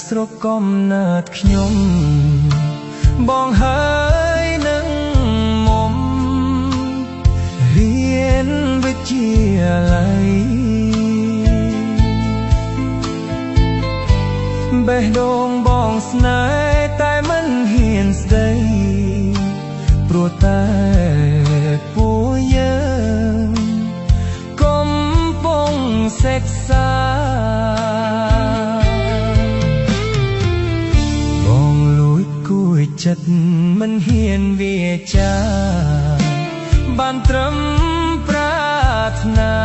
ស្រុកកំណើតខ្ញុំបងហើយនឹងមុំរៀនវិទ្យាល័យបេះដូងបងស្នេហ៍តែមិនហ៊ានស្ដីព្រោះតែពួកយើងកំពុងសិក្សាបងលួចគួចចិត្តមិនហ៊ានវាចាបានត្រឹមប្រាថ្នា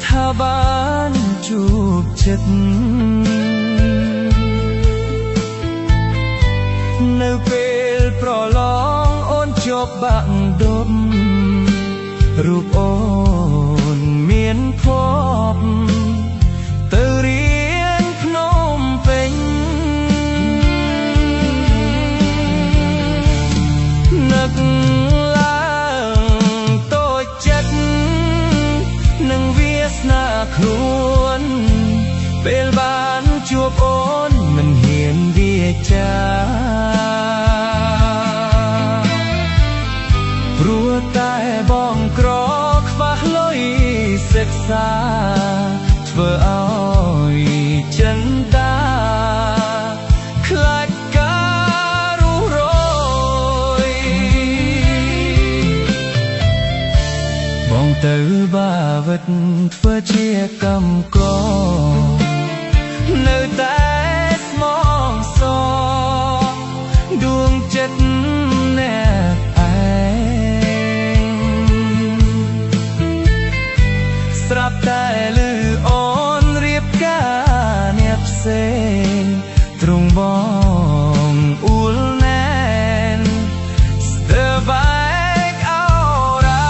ថាបានជួបចិត្តនៅពេលប្រឡងអូនជាប់បាក់ដុំរូបអូនមានភពទៅរៀនភ្នំពេញនឹកឡើងតូចចិត្តនឹងវាសនាខ្លួនពេលបានជួបអូនមិនហ៊ានវាចាព្រោះតែបងក្រខ្វះលុយសិក្សាធ្វើឲ្យចិន្តាខ្លាចការរុះរយបងទៅបាវិតធ្វើជាកម្មករនៅតែស្មងសដួងចិត្តអ្នកឯងស្រាប់តែលឺអូនរៀបការអ្នកផ្សេងទ្រង់បងអ៊ូលណែនស្ទើរបែកអរ៉ា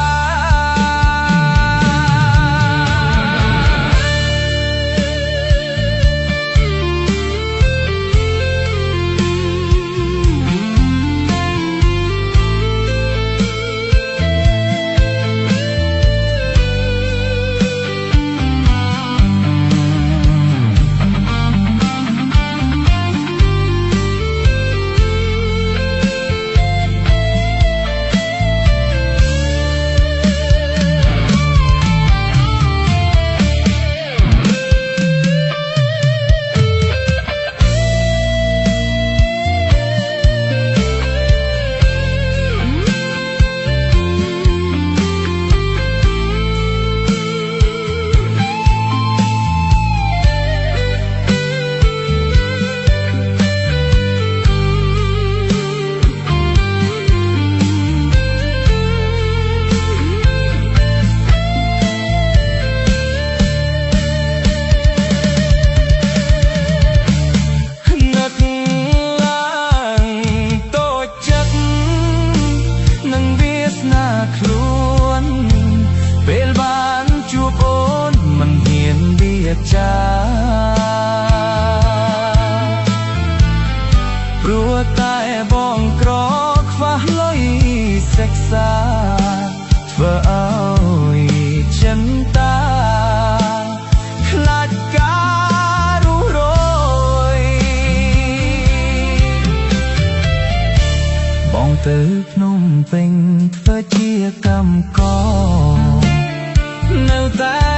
ខ្លួនពេលបានជួបអូនមិនហ៊ានវាចាព្រោះតែបងក្រខ្វះលុយសិក្សាធ្វើឲ្យចិន្តាខ្លាចការរុះរយបងទៅភ្នំពេញធ្វើជាកម្មករនៅតែ